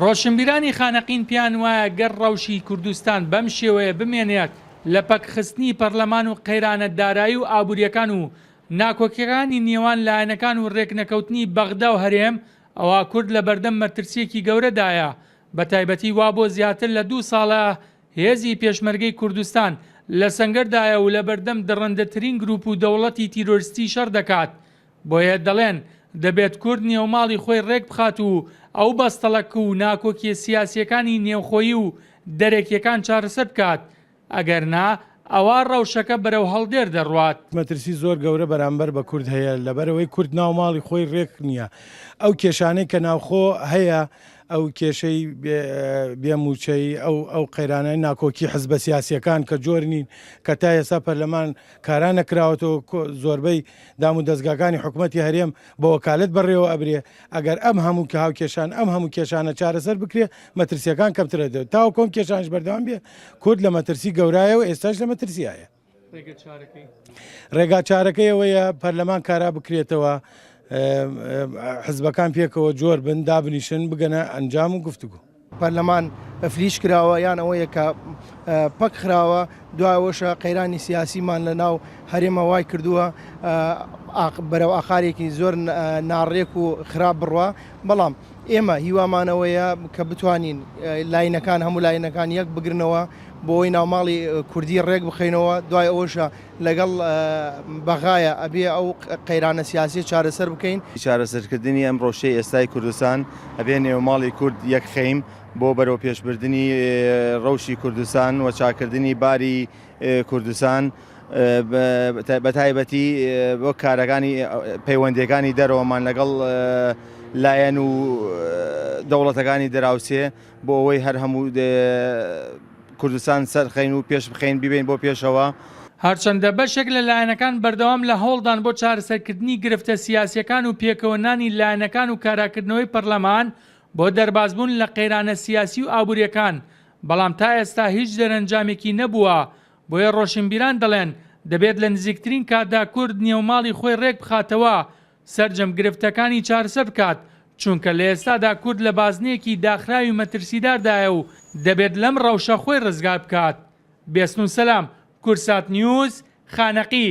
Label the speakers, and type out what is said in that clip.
Speaker 1: ڕۆشنبیرانی خانەقین پیان وایە گەر ڕەوشی کوردستان بەم شێوەیە بمێنێت لە پەکخستنی پەرلەمان و قەیرانە دارایی و ئابوووریەکان و ناکۆکیەکانی نێوان لایەنەکان و ڕێکنەکەوتنی بەغدا و هەرێم ئەوە کورد لە بەردەم مەترسیەکی گەورەدایە. بە تایبەتی وا بۆ زیاتر لە 2 ساڵە هێزی پێشمەرگەی کوردستان لە سەنگەردایە و لە بەردەم دڕندەترین گروپ و دەوڵەتی تیرۆریستی شەڕ دەکات. بۆیە دەڵێن دەبێت کورد نێوماڵی خۆی ڕێک بخات و ئەو بەستەڵەک و ناکۆکیە سیاسیەکانی نێوخۆیی و دەرێکیەکان چارەسەر بکات، ئەگەر نا ئەوە ڕەوشەکە بەرەو هەڵدێر دەڕوات.
Speaker 2: مەترسی زۆر گەورە بەرامبەر بە کورد هەیە لەبەرەوەی کورد ناوماڵی خۆی ڕێک نییە. ئەو کێشانەی کە ناوخۆ هەیە، ئەو کێشەی بێموچەی ئەو قەیرانەی ناکۆکی حزبە سیاسیەکان کە جۆر نین کە تا ئێستا پەرلەمان کاران نەکراوەتەوە، زۆربەی دام و دەستگاکانی حکوومەتی هەرێم بە وەکالەت بەڕێوە ئەبرێ. ئەگەر ئەم هەموو کە هاوکێشان ئەم هەموو کێشانە چارەسەر بکرێ، مەترسیەکان کەمترە دێت. تاو کۆم کێشانش بەردەوام بێ. کورد لە مەترسی گەورایەوە ئێستاش لە مەترسیایە. ڕێگا چارەکەی ئەوەیە پەرلەمان کارا بکرێتەوە، حزبەکان پێکەوە جۆر بن، دابنیشن، بگەنە ئەنجام و گفتوگۆ.
Speaker 3: پەرلەمان فلیش کراوە یان ئەوەیە کە پەک خراوە، دوایەوەشە قەیرانی سیاسیمان لە ناو هەرێمە وای کردووە بەرەو ئاخارێکی زۆر ناڕێک و خراپ بڕوە. بەڵام ئێمە هیوامانەوەیە کە بتوانین لاینەکان هەموو لاینەکان یەک بگرنەوە بۆ ئەوی ناوماڵی کوردی ڕێک بخەینەوە. دوای ئەوەشە لەگەڵ بەغایە ئەبێ ئەو قەیرانە سیاسی چارەسەر بکەین.
Speaker 4: چارەسەرکردنی ئەم ڕۆژەی ئێستای کوردستان ئەبێ نێوماڵی کورد یەک خەیم بۆ بەرەو پێشبردننی ڕەوشی کوردستان و چاکردنی باری کوردستان، بە تایبەتی بۆ کارەکانی پەیوەندیەکانی دەرەوەمان لەگەڵ لایەن و دەوڵەتەکانی دەراوسێ بۆ ئەوەی هەر هەموو کوردستان سەرخەین و پێش بخەین ببین بۆ پێشەوە.
Speaker 1: هەرچەندە بەشێک لە لایەنەکان بەردەوام لە هەوڵدان بۆ چارەسەرکردنی گرفتە سیاسیەکان و پێکەوەنانی لایەنەکان و کاراکردنەوەی پەرلەمان بۆ دەربازبوون لە قەیرانە سیاسی و ئابوووریەکان، بەڵام تا ئێستا هیچ دەرەنجامێکی نەبووە. بۆیە ڕۆشنبیران دەڵێن دەبێت لە نزیکترین کاتدا کورد نێوماڵی خۆی ڕێک بخاتەوە، سەرجەم گرفتەکانی چارەسەر بکات، چونکە لە ئێستادا کورد لە بازنەیەکی داخراوی مەترسیداردایە و دەبێت لەم ڕەوشە خۆی ڕزگار بکات. بێسنون سەلام، کورسات نیوز، خانەقی.